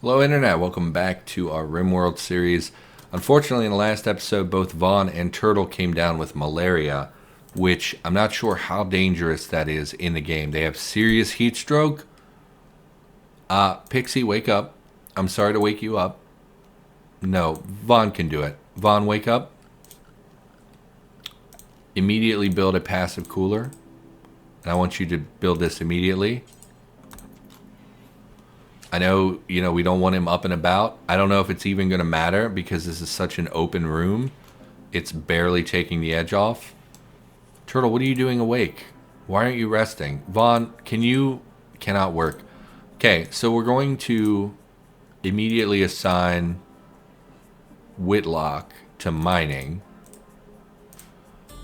Hello Internet, welcome back to our RimWorld series. Unfortunately, in the last episode, both Vaughn and Turtle came down with malaria, which I'm not sure how dangerous that is in the game. They have serious heat stroke. Pixie, wake up. I'm sorry to wake you up. No, Vaughn can do it. Vaughn, wake up. Immediately build a passive cooler. And I want you to build this immediately. I know, we don't want him up and about. I don't know if it's even going to matter because this is such an open room. It's barely taking the edge off. Turtle, what are you doing awake? Why aren't you resting? Vaughn, cannot work. Okay, so we're going to immediately assign Whitlock to mining.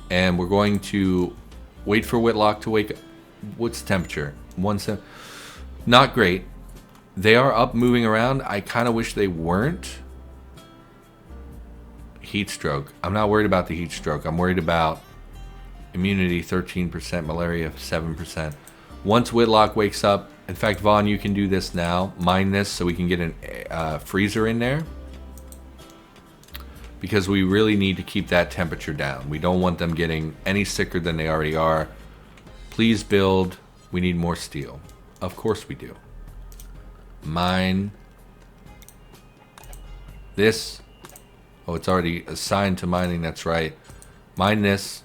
And we're going to wait for Whitlock to wake up. What's the temperature? Not great. They are up moving around. I kind of wish they weren't. Heat stroke. I'm not worried about the heat stroke. I'm worried about immunity 13%, malaria 7%. Once Whitlock wakes up, in fact, Vaughn, you can do this now. Mine this so we can get a freezer in there. Because we really need to keep that temperature down. We don't want them getting any sicker than they already are. Please build. We need more steel. Of course we do. Mine this. Oh, it's already assigned to mining. That's right. Mine this.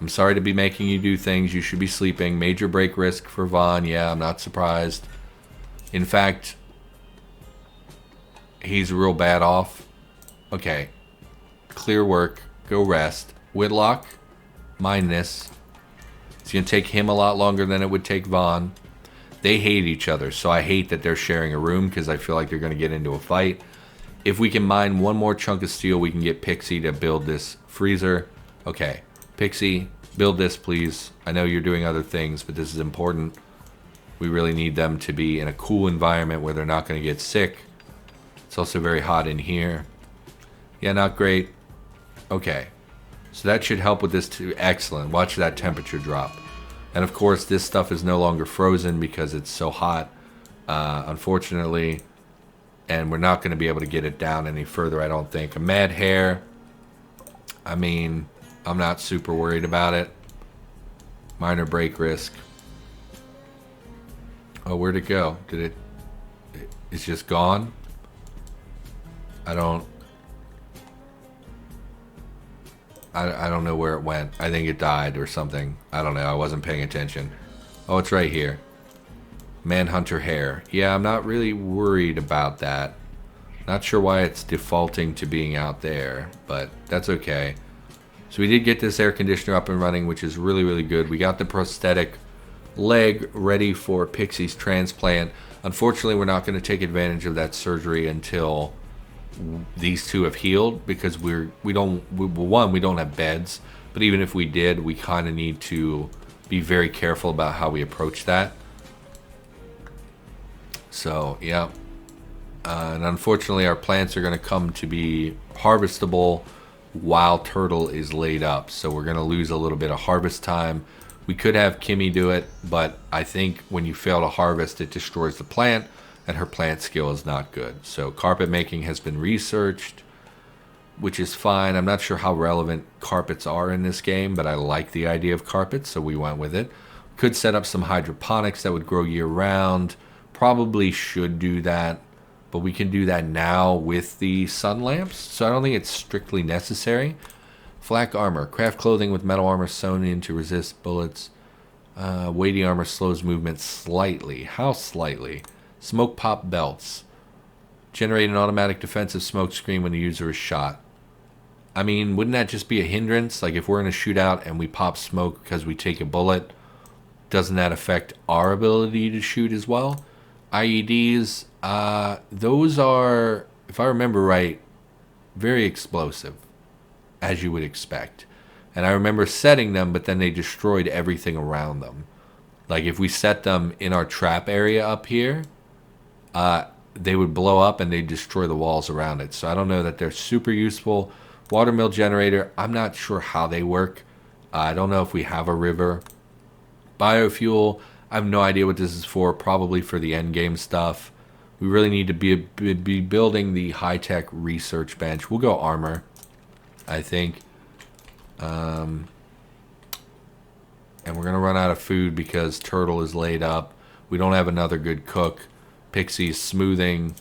I'm sorry to be making you do things. You should be sleeping. Major break risk for Vaughn. Yeah, I'm not surprised. In fact, he's real bad off. Okay. Clear work. Go rest. Whitlock. Mine this. It's going to take him a lot longer than it would take Vaughn. They hate each other, so I hate that they're sharing a room because I feel like they're going to get into a fight. If we can mine one more chunk of steel, we can get Pixie to build this freezer. Okay, Pixie, build this, please. I know you're doing other things, but this is important. We really need them to be in a cool environment where they're not going to get sick. It's also very hot in here. Yeah, not great. Okay, so that should help with this too. Excellent. Watch that temperature drop. And of course, this stuff is no longer frozen because it's so hot, unfortunately. And we're not going to be able to get it down any further, I don't think. A mad hair, I mean, I'm not super worried about it. Minor break risk. Oh, where'd it go? It's just gone? I don't know where it went. I think it died or something. I don't know. I wasn't paying attention. Oh, it's right here. Manhunter hair. Yeah, I'm not really worried about that. Not sure why it's defaulting to being out there, but that's okay. So we did get this air conditioner up and running, which is really, really good. We got the prosthetic leg ready for Pixie's transplant. Unfortunately, we're not going to take advantage of that surgery until these two have healed because we don't have beds, but even if we did, we kind of need to be very careful about how we approach that. So yeah, and unfortunately our plants are going to come to be harvestable while Turtle is laid up, so we're going to lose a little bit of harvest time. We could have Kimmy do it, but I think when you fail to harvest, it destroys the plant, and her plant skill is not good. So carpet making has been researched, which is fine. I'm not sure how relevant carpets are in this game, but I like the idea of carpets, so we went with it. Could set up some hydroponics that would grow year-round. Probably should do that, but we can do that now with the sun lamps, so I don't think it's strictly necessary. Flak armor. Craft clothing with metal armor sewn in to resist bullets. Weighty armor slows movement slightly. How slightly? Smoke pop belts. Generate an automatic defensive smoke screen when the user is shot. I mean, wouldn't that just be a hindrance? Like if we're in a shootout and we pop smoke because we take a bullet, doesn't that affect our ability to shoot as well? IEDs, those are, if I remember right, very explosive, as you would expect. And I remember setting them, but then they destroyed everything around them. Like if we set them in our trap area up here, they would blow up and they'd destroy the walls around it. So I don't know that they're super useful. Watermill generator, I'm not sure how they work. I don't know if we have a river. Biofuel, I have no idea what this is for. Probably for the end game stuff. We really need to be building the high-tech research bench. We'll go armor, I think. And we're going to run out of food because Turtle is laid up. We don't have another good cook. Pixie's smoothing.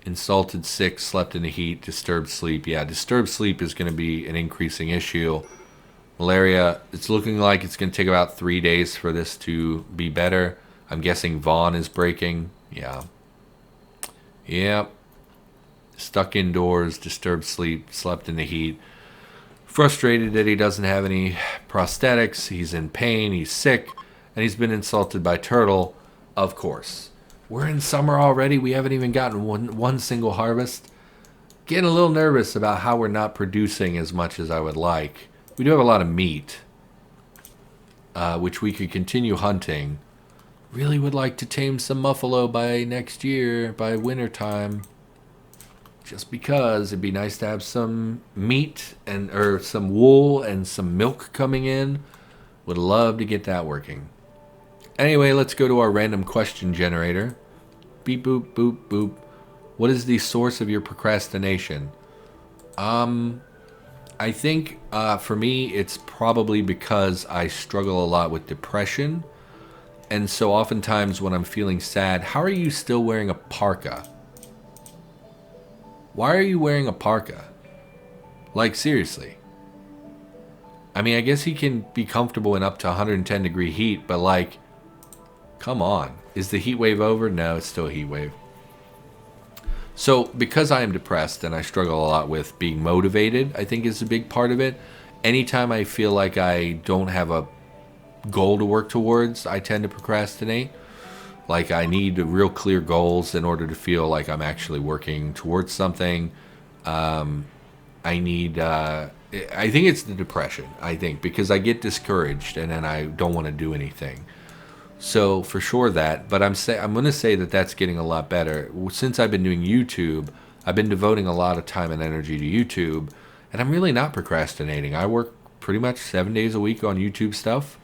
Insulted 6, slept in the heat, disturbed sleep. Yeah, disturbed sleep is going to be an increasing issue. Malaria, it's looking like it's going to take about 3 days for this to be better. I'm guessing Vaughn is breaking. Yeah. Yep. Stuck indoors, disturbed sleep, slept in the heat. Frustrated that he doesn't have any prosthetics. He's in pain, he's sick, and he's been insulted by Turtle, of course. We're in summer already. We haven't even gotten one single harvest. Getting a little nervous about how we're not producing as much as I would like. We do have a lot of meat, which we could continue hunting. Really would like to tame some buffalo by next year, by winter time. Just because it'd be nice to have some meat or some wool and some milk coming in. Would love to get that working. Anyway, let's go to our random question generator. Beep, boop, boop, boop. What is the source of your procrastination? I think for me, it's probably because I struggle a lot with depression. And so oftentimes when I'm feeling sad, how are you still wearing a parka? Why are you wearing a parka? Like, seriously. I mean, I guess he can be comfortable in up to 110 degree heat, but like, come on. Is the heat wave over? No, it's still a heat wave. So, because I am depressed and I struggle a lot with being motivated, I think is a big part of it. Anytime I feel like I don't have a goal to work towards, I tend to procrastinate. Like, I need real clear goals in order to feel like I'm actually working towards something. I think it's the depression, I think, because I get discouraged and then I don't want to do anything. So for sure that, but I'm going to say that that's getting a lot better. Since I've been doing YouTube, I've been devoting a lot of time and energy to YouTube, and I'm really not procrastinating. I work pretty much 7 days a week on YouTube stuff.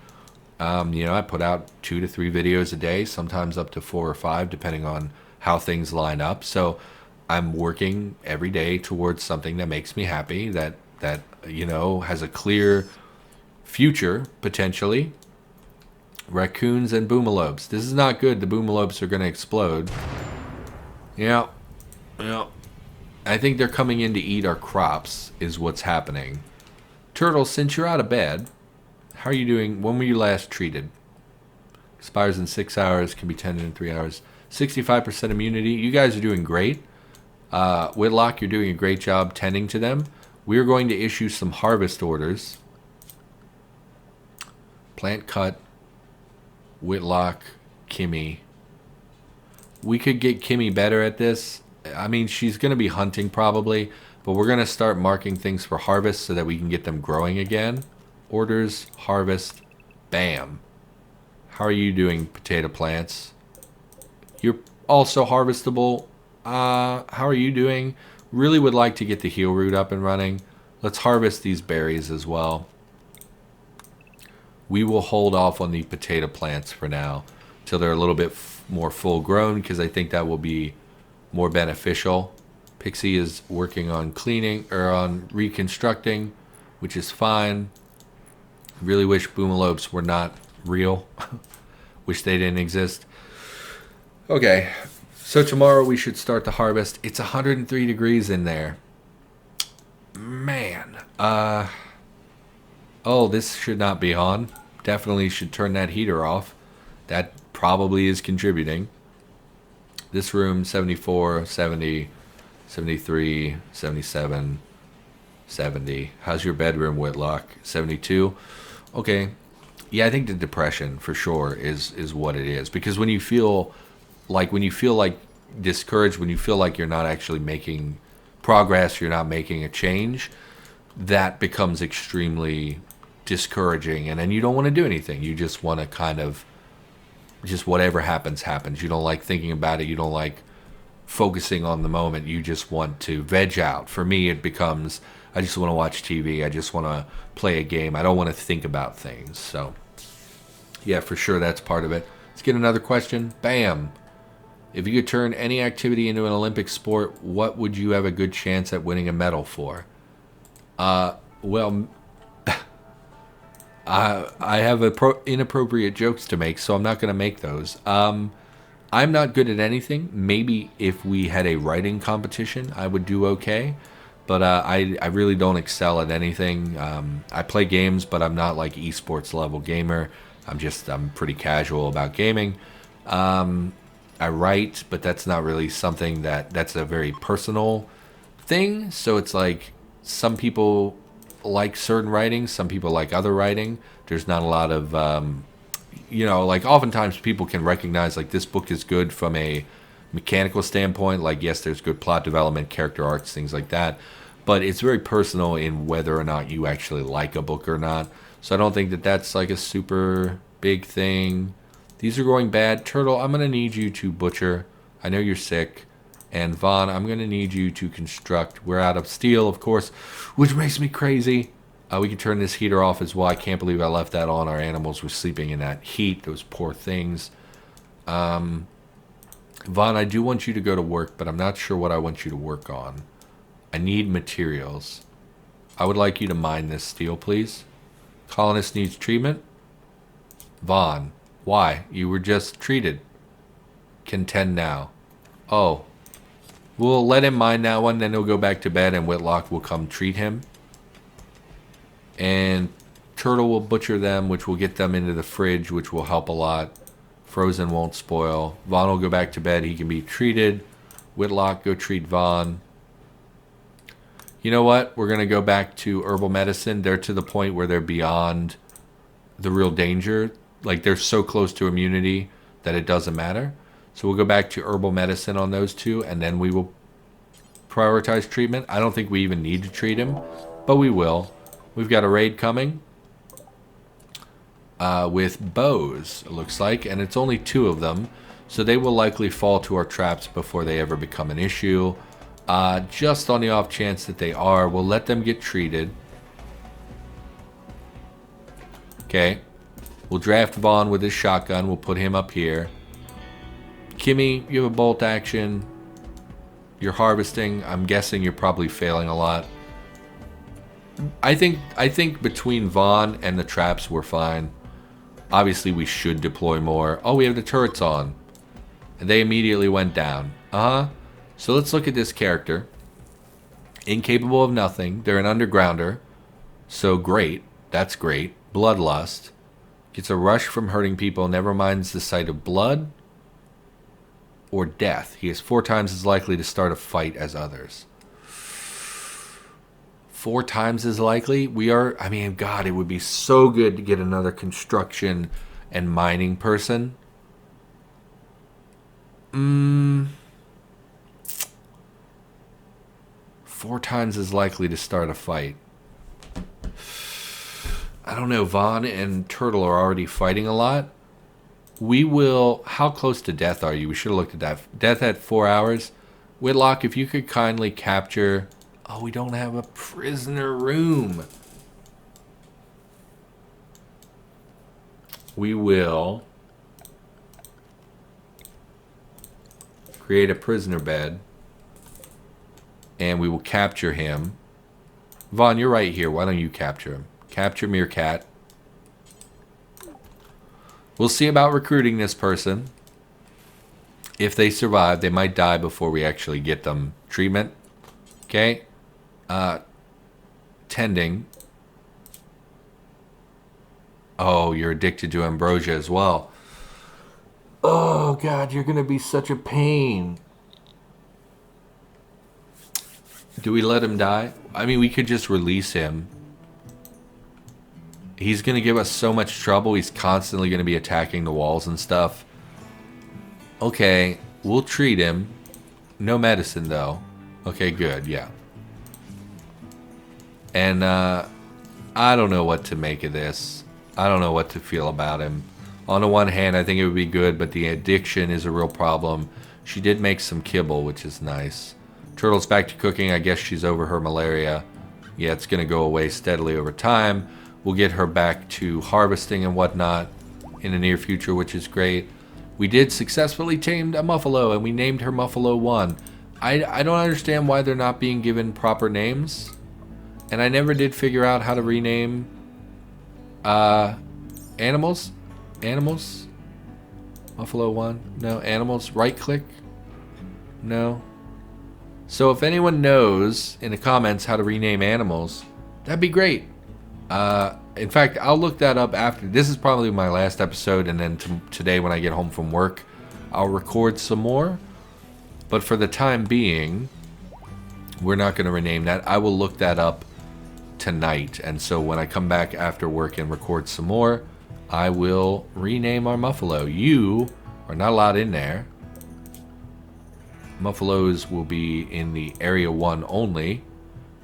I put out 2 to 3 videos a day, sometimes up to 4 or 5, depending on how things line up. So I'm working every day towards something that makes me happy, that has a clear future, potentially. Raccoons and boomalopes. This is not good. The boomalopes are going to explode. Yeah. I think they're coming in to eat our crops, is what's happening. Turtle, since you're out of bed, how are you doing? When were you last treated? Expires in 6 hours, can be tended in 3 hours. 65% immunity. You guys are doing great. Whitlock, you're doing a great job tending to them. We're going to issue some harvest orders. Plant cut. Whitlock, Kimmy. We could get Kimmy better at this. I mean, she's going to be hunting probably, but we're going to start marking things for harvest so that we can get them growing again. Orders, harvest, bam. How are you doing, potato plants? You're also harvestable. How are you doing? Really would like to get the heel root up and running. Let's harvest these berries as well. We will hold off on the potato plants for now till they're a little bit more full grown, because I think that will be more beneficial. Pixie is working on cleaning or on reconstructing, which is fine. Really wish boomalopes were not real. Wish they didn't exist. Okay, so tomorrow we should start the harvest. It's 103 degrees in there. Man. Oh, this should not be on. Definitely should turn that heater off. That probably is contributing. This room, 74, 70, 73, 77, 70. How's your bedroom, Whitlock? 72? Okay. Yeah, I think the depression for sure is what it is. Because when you feel like discouraged, when you feel like you're not actually making progress, you're not making a change, that becomes extremely discouraging, and then you don't want to do anything. You just want to kind of just whatever happens. You don't like thinking about it. You don't like focusing on the moment. You just want to veg out. For me, it becomes I just want to watch TV. I just want to play a game. I don't want to think about things. So yeah, for sure that's part of it. Let's get another question. Bam. If you could turn any activity into an Olympic sport, what would you have a good chance at winning a medal for? Well, I have inappropriate jokes to make, so I'm not going to make those. I'm not good at anything. Maybe if we had a writing competition, I would do okay. But I really don't excel at anything. I play games, but I'm not like esports level gamer. I'm pretty casual about gaming. I write, but that's not really something that's a very personal thing. So it's like some people like certain writing, some people like other writing. There's not a lot of, like oftentimes people can recognize like this book is good from a mechanical standpoint. Like, yes, there's good plot development, character arcs, things like that. But it's very personal in whether or not you actually like a book or not. So I don't think that that's like a super big thing. These are going bad. Turtle, I'm going to need you to butcher. I know you're sick. And Vaughn, I'm going to need you to construct. We're out of steel, of course, which makes me crazy. We can turn this heater off as well. I can't believe I left that on. Our animals were sleeping in that heat. Those poor things. Vaughn, I do want you to go to work, but I'm not sure what I want you to work on. I need materials. I would like you to mine this steel, please. Colonist needs treatment. Vaughn, why? You were just treated. Contend now. Oh. We'll let him mine that one, then he'll go back to bed, and Whitlock will come treat him. And Turtle will butcher them, which will get them into the fridge, which will help a lot. Frozen won't spoil. Vaughn will go back to bed. He can be treated. Whitlock, go treat Vaughn. You know what? We're going to go back to herbal medicine. They're to the point where they're beyond the real danger. Like, they're so close to immunity that it doesn't matter. So we'll go back to herbal medicine on those two, and then we will prioritize treatment. I don't think we even need to treat him, but we will. We've got a raid coming with bows, it looks like, and it's only 2 of them. So they will likely fall to our traps before they ever become an issue. Just on the off chance that they are, we'll let them get treated. Okay. We'll draft Vaughn with his shotgun. We'll put him up here. Kimmy, you have a bolt action. You're harvesting. I'm guessing you're probably failing a lot. I think between Vaughn and the traps, we're fine. Obviously, we should deploy more. Oh, we have the turrets on. And they immediately went down. So let's look at this character. Incapable of nothing. They're an undergrounder. So great. That's great. Bloodlust. Gets a rush from hurting people. Never minds the sight of blood or death. He is 4 times as likely to start a fight as others. 4 times as likely? God, it would be so good to get another construction and mining person. 4 times as likely to start a fight. I don't know. Vaughn and Turtle are already fighting a lot. We will... How close to death are you? We should have looked at that. Death at 4 hours. Whitlock, if you could kindly capture... Oh, we don't have a prisoner room. We will create a prisoner bed. And we will capture him. Vaughn, you're right here. Why don't you capture him? Capture Meerkat. We'll see about recruiting this person. If they survive, they might die before we actually get them treatment. Okay? Tending. Oh, you're addicted to ambrosia as well. Oh, God, you're going to be such a pain. Do we let him die? I mean, we could just release him. He's going to give us so much trouble. He's constantly going to be attacking the walls and stuff. Okay, we'll treat him. No medicine, though. Okay, good, yeah. And, I don't know what to make of this. I don't know what to feel about him. On the one hand, I think it would be good, but the addiction is a real problem. She did make some kibble, which is nice. Turtle's back to cooking. I guess she's over her malaria. Yeah, it's going to go away steadily over time. We'll get her back to harvesting and whatnot in the near future, which is great. We did successfully tame a Muffalo, and we named her Muffalo 1. I don't understand why they're not being given proper names. And I never did figure out how to rename animals. Animals? Muffalo 1? No. Animals? Right click? No. So if anyone knows in the comments how to rename animals, that'd be great. In fact, I'll look that up after. This is probably my last episode, and then today when I get home from work, I'll record some more. But for the time being, we're not going to rename that. I will look that up tonight. And so when I come back after work and record some more, I will rename our Muffalo. You are not allowed in there. Muffalos will be in the Area 1 only,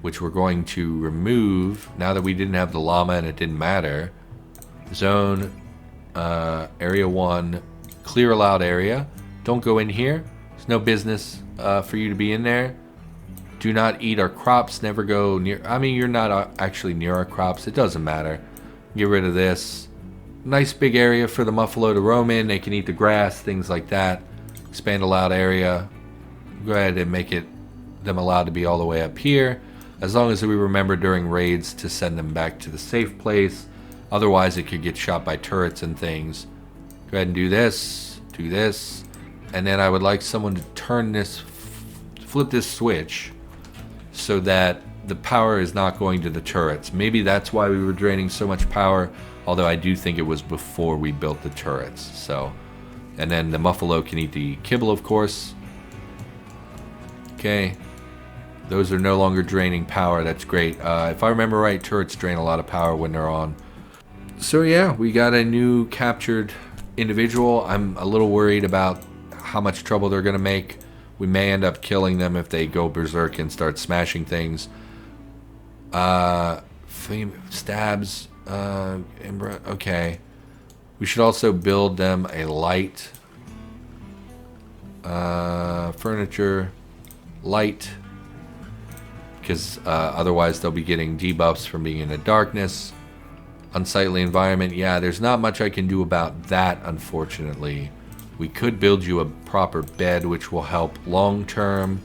which we're going to remove now that we didn't have the llama and it didn't matter. Zone, Area 1, clear allowed area. Don't go in here. There's no business for you to be in there. Do not eat our crops. Never go near. I mean, you're not actually near our crops. It doesn't matter. Get rid of this. Nice big area for the Muffalo to roam in. They can eat the grass, things like that. Expand allowed area. Go ahead and make them allowed to be all the way up here. As long as we remember during raids to send them back to the safe place. Otherwise, it could get shot by turrets and things. Go ahead and do this. Do this. And then I would like someone to turn this, flip this switch so that the power is not going to the turrets. Maybe that's why we were draining so much power, although I do think it was before we built the turrets. So, and then the Muffalo can eat the kibble, of course. Okay. Those are no longer draining power. That's great. If I remember right, turrets drain a lot of power when they're on. So yeah, we got a new captured individual. I'm a little worried about how much trouble they're going to make. We may end up killing them if they go berserk and start smashing things. Stabs. Okay. We should also build them a light. Furniture. Light. Because otherwise they'll be getting debuffs from being in the darkness. Unsightly environment. Yeah, there's not much I can do about that, unfortunately. We could build you a proper bed, which will help long term.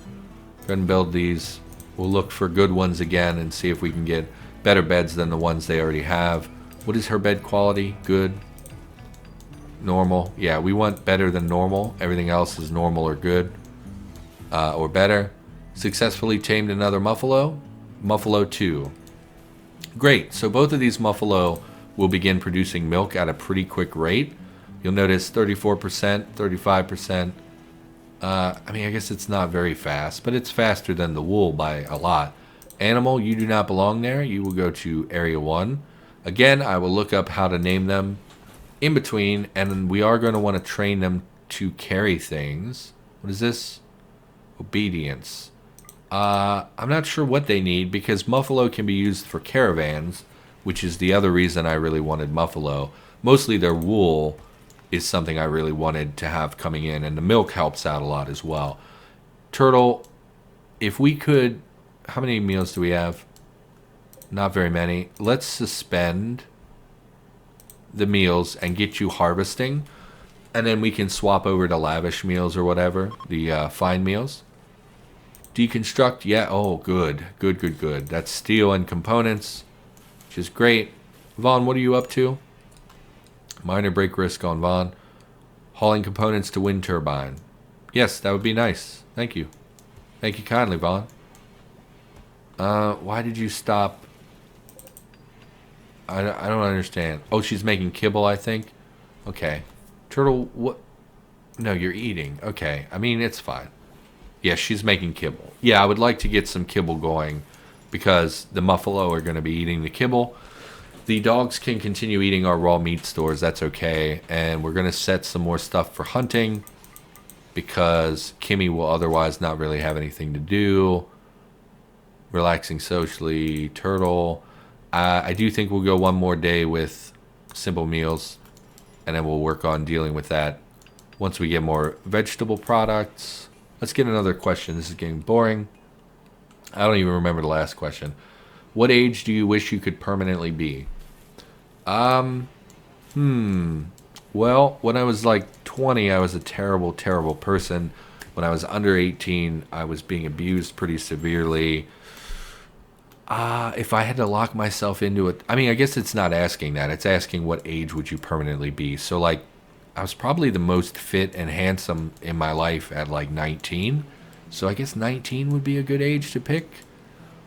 Go ahead and build these. We'll look for good ones again and see if we can get better beds than the ones they already have. What is her bed quality? Good. Normal. Yeah, we want better than normal. Everything else is normal or good. Or better. Successfully tamed another Muffalo. Muffalo 2. Great. So both of these Muffalo will begin producing milk at a pretty quick rate. You'll notice 34%, 35%. I mean, I guess it's not very fast, but it's faster than the wool by a lot. Animal, you do not belong there. You will go to Area 1. Again, I will look up how to name them in between, and we are going to want to train them to carry things. What is this? Obedience. I'm not sure what they need because Muffalo can be used for caravans, which is the other reason I really wanted Muffalo. Mostly their wool is something I really wanted to have coming in, and the milk helps out a lot as well. Turtle, if we could... How many meals do we have? Not very many. Let's suspend the meals and get you harvesting, and then we can swap over to lavish meals or whatever, the fine meals. Deconstruct, yeah, oh, good. Good, good, good. That's steel and components, which is great. Vaughn, what are you up to? Minor break risk on Vaughn. Hauling components to wind turbine. Yes, that would be nice. Thank you. Thank you kindly, Vaughn. Why did you stop? I don't understand. Oh, she's making kibble, I think. Okay. Turtle, what? No, you're eating. Okay. I mean, it's fine. Yes, she's making kibble. Yeah, I would like to get some kibble going because the Muffalo are going to be eating the kibble. The dogs can continue eating our raw meat stores. That's okay. And we're going to set some more stuff for hunting because Kimmy will otherwise not really have anything to do. Relaxing socially. Turtle. I do think we'll go one more day with simple meals, and then we'll work on dealing with that once we get more vegetable products. Let's get another question. This is getting boring. I don't even remember the last question. What age do you wish you could permanently be? Well, when I was like 20, I was a terrible, terrible person. When I was under 18, I was being abused pretty severely. If I had to lock myself into it, I mean, I guess it's not asking that. It's asking what age would you permanently be. So, like, I was probably the most fit and handsome in my life at, like, 19. So I guess 19 would be a good age to pick.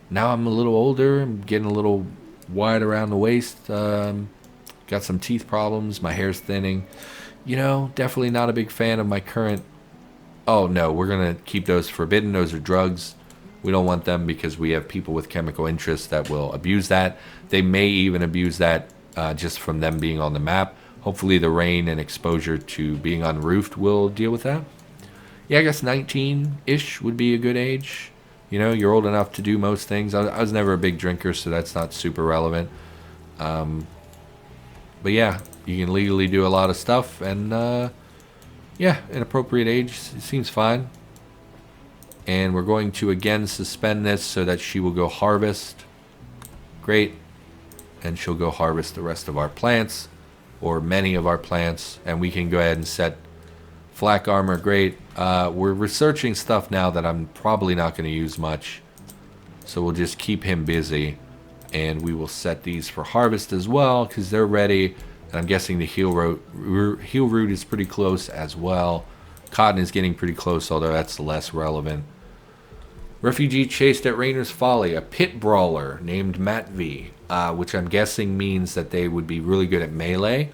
Now I'm a little older. I'm getting a little wide around the waist. Got some teeth problems. My hair's thinning. You know, definitely not a big fan of my current... Oh, no, we're going to keep those forbidden. Those are drugs. We don't want them because we have people with chemical interests that will abuse that. They may even abuse that just from them being on the map. Hopefully the rain and exposure to being unroofed will deal with that. Yeah, I guess 19-ish would be a good age. You know, you're old enough to do most things. I was never a big drinker, so that's not super relevant. But yeah, you can legally do a lot of stuff. And yeah, an appropriate age seems fine. And we're going to again suspend this so that she will go harvest. Great. And she'll go harvest the rest of our plants, or many of our plants, and we can go ahead and set flak armor. Great. We're researching stuff now that I'm probably not going to use much, so we'll just keep him busy, and we will set these for harvest as well because they're ready. And I'm guessing the heel root is pretty close as well. Cotton is getting pretty close, although that's less relevant. Refugee chased at Rainer's Folly, a pit brawler named Matt V, which I'm guessing means that they would be really good at melee.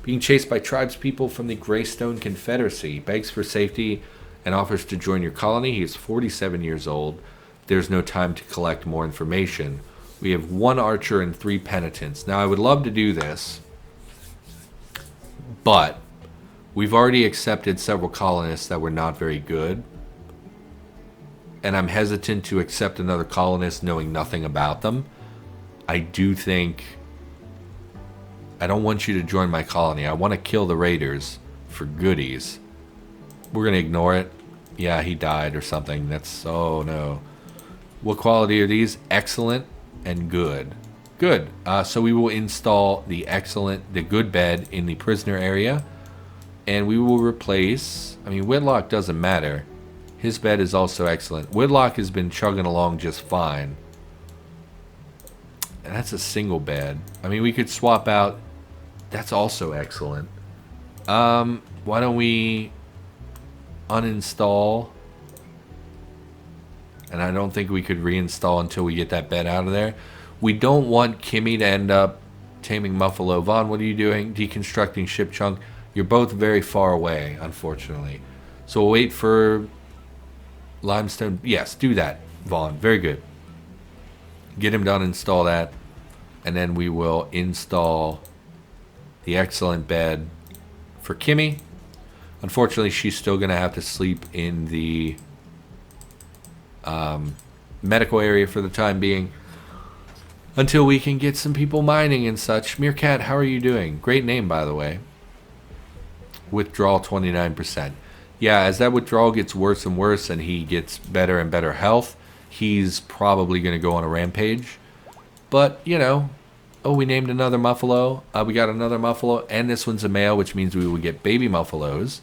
Being chased by tribespeople from the Greystone Confederacy, begs for safety and offers to join your colony. He is 47 years old. There's no time to collect more information. We have 1 archer and 3 penitents. Now, I would love to do this, but we've already accepted several colonists that were not very good. And I'm hesitant to accept another colonist knowing nothing about them. I do think... I don't want you to join my colony. I want to kill the raiders for goodies. We're going to ignore it. Yeah, he died or something. That's... Oh, no. What quality are these? Excellent and good. Good. So we will install the good bed in the prisoner area. And we will replace... I mean, Whitlock doesn't matter. His bed is also excellent. Whitlock has been chugging along just fine. And that's a single bed. I mean, we could swap out... That's also excellent. Why don't we uninstall? And I don't think we could reinstall until we get that bed out of there. We don't want Kimmy to end up taming Muffalo. Vaughn, what are you doing? Deconstructing ship chunk. You're both very far away, unfortunately. So we'll wait for limestone. Yes, do that, Vaughn. Very good. Get him done, install that. And then we will install the excellent bed for Kimmy. Unfortunately, she's still going to have to sleep in the medical area for the time being until we can get some people mining and such. Meerkat, how are you doing? Great name, by the way. Withdrawal 29%. Yeah, as that withdrawal gets worse and worse and he gets better and better health, he's probably going to go on a rampage. But, you know, oh, we named another Muffalo. We got another Muffalo, and this one's a male, which means we will get baby Muffalos,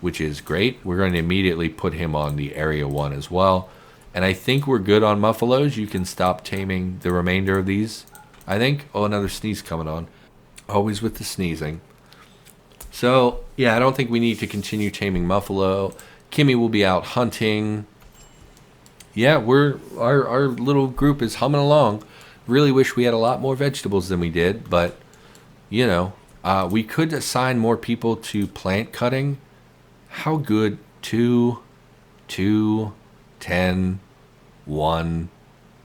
which is great. We're going to immediately put him on the Area 1 as well. And I think we're good on Muffalos. You can stop taming the remainder of these, I think. Oh, another sneeze coming on. Always with the sneezing. So, yeah, I don't think we need to continue taming Muffalo. Kimmy will be out hunting. Yeah, our little group is humming along. Really wish we had a lot more vegetables than we did, but, you know, we could assign more people to plant cutting. How good? 2, 10, 1,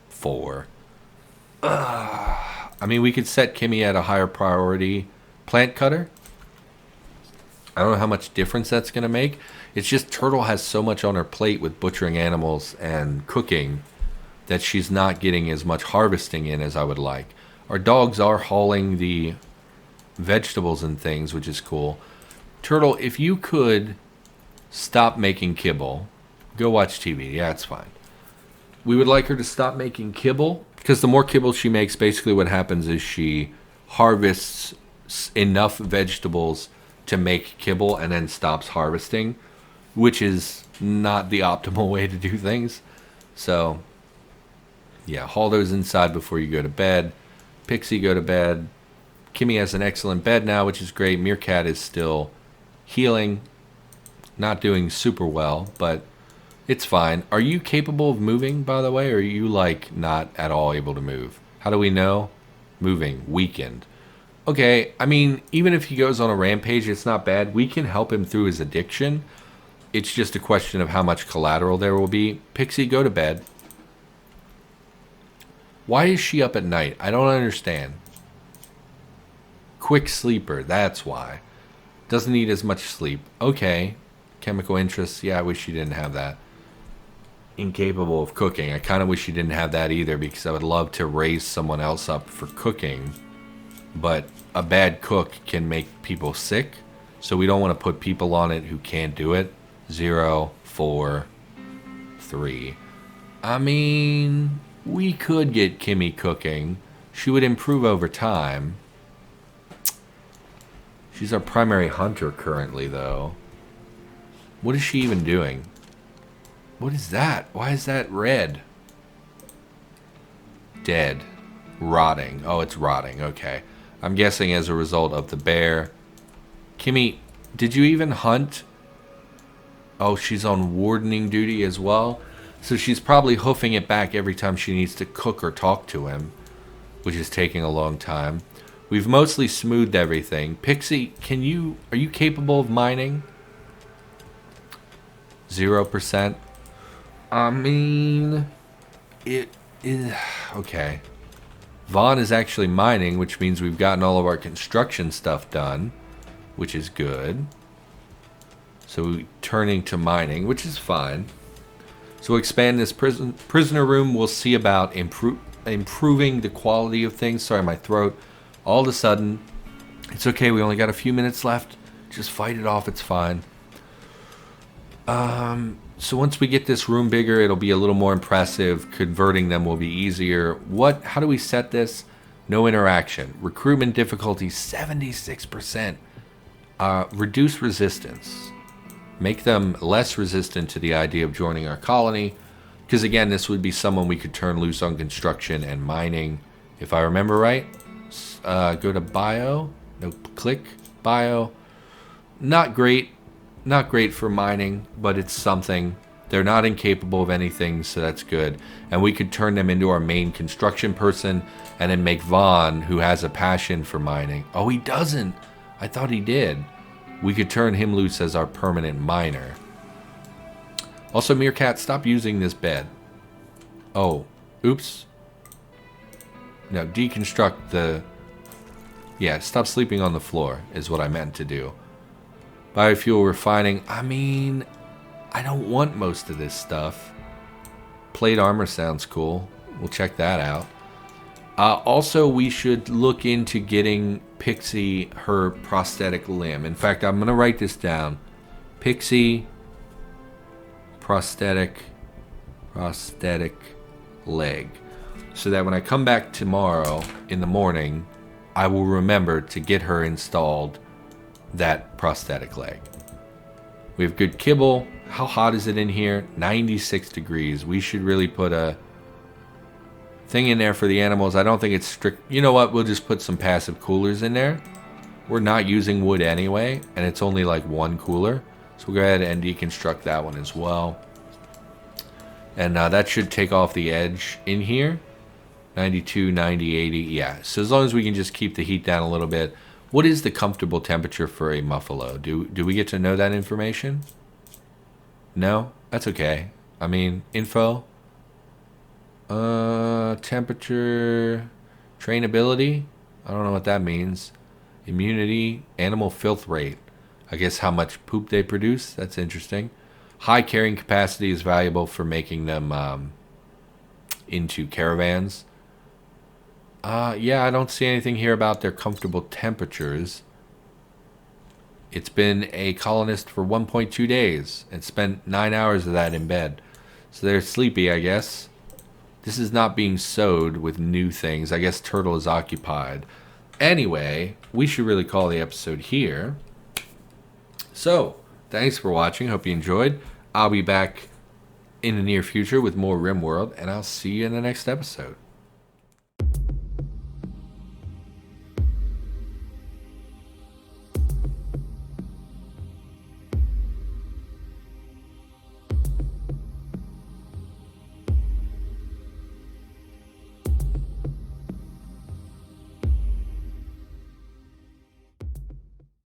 4. I mean, we could set Kimmy at a higher priority plant cutter. I don't know how much difference that's going to make. It's just Turtle has so much on her plate with butchering animals and cooking that she's not getting as much harvesting in as I would like. Our dogs are hauling the vegetables and things, which is cool. Turtle, if you could stop making kibble, go watch TV. Yeah, it's fine. We would like her to stop making kibble, because the more kibble she makes, basically what happens is she harvests enough vegetables to make kibble and then stops harvesting, which is not the optimal way to do things. So, yeah, haul those inside before you go to bed. Pixie, go to bed. Kimmy has an excellent bed now, which is great. Meerkat is still healing. Not doing super well, but it's fine. Are you capable of moving, by the way? Or are you, like, not at all able to move? How do we know? Moving. Weakened. Okay, I mean, even if he goes on a rampage, it's not bad. We can help him through his addiction. It's just a question of how much collateral there will be. Pixie, go to bed. Why is she up at night? I don't understand. Quick sleeper, that's why. Doesn't need as much sleep. Okay. Chemical interests, yeah, I wish she didn't have that. Incapable of cooking. I kind of wish she didn't have that either, because I would love to raise someone else up for cooking. But a bad cook can make people sick, so we don't want to put people on it who can't do it. 0, 4, 3. I mean, we could get Kimmy cooking. She would improve over time. She's our primary hunter currently, though. What is she even doing? What is that? Why is that red? Dead. Rotting. Oh, it's rotting. Okay. I'm guessing as a result of the bear. Kimmy, did you even hunt? Oh, she's on wardening duty as well. So she's probably hoofing it back every time she needs to cook or talk to him, which is taking a long time. We've mostly smoothed everything. Pixie, are you capable of mining? 0%. I mean, it is okay. Vaughn is actually mining, which means we've gotten all of our construction stuff done, which is good. So turning to mining, which is fine. So we'll expand this prisoner room. We'll see about improving the quality of things. Sorry, my throat. All of a sudden, it's okay. We only got a few minutes left. Just fight it off. It's fine. So once we get this room bigger, it'll be a little more impressive. Converting them will be easier. How do we set this? No interaction. Recruitment difficulty 76%. Reduce resistance. Make them less resistant to the idea of joining our colony. Because again, this would be someone we could turn loose on construction and mining. If I remember right. Go to bio. No, click bio. Not great. Not great for mining, but it's something. They're not incapable of anything, so that's good. And we could turn them into our main construction person and then make Vaughn, who has a passion for mining. Oh, he doesn't. I thought he did. We could turn him loose as our permanent miner. Also, Meerkat, stop using this bed. Oh, oops. No, deconstruct the... Yeah, stop sleeping on the floor is what I meant to do. Biofuel refining. I mean, I don't want most of this stuff. Plate armor sounds cool. We'll check that out. Also, we should look into getting Pixie her prosthetic limb. In fact, I'm going to write this down. Pixie prosthetic leg. So that when I come back tomorrow in the morning, I will remember to get her installed that prosthetic leg. We have good kibble. How hot is it in here? 96 degrees. We should really put a thing in there for the animals. I don't think it's strict. You know what? We'll just put some passive coolers in there. We're not using wood anyway, and it's only like one cooler. So we'll go ahead and deconstruct that one as well. And that should take off the edge in here. 92, 90, 80. Yeah, so as long as we can just keep the heat down a little bit. What is the comfortable temperature for a muffalo? Do we get to know that information? No? That's okay. I mean, info. Temperature. Trainability. I don't know what that means. Immunity. Animal filth rate. I guess how much poop they produce. That's interesting. High carrying capacity is valuable for making them into caravans. Yeah, I don't see anything here about their comfortable temperatures. It's been a colonist for 1.2 days and spent 9 hours of that in bed. So they're sleepy, I guess. This is not being sewed with new things. I guess Turtle is occupied. Anyway, we should really call the episode here. So, thanks for watching. Hope you enjoyed. I'll be back in the near future with more RimWorld, and I'll see you in the next episode.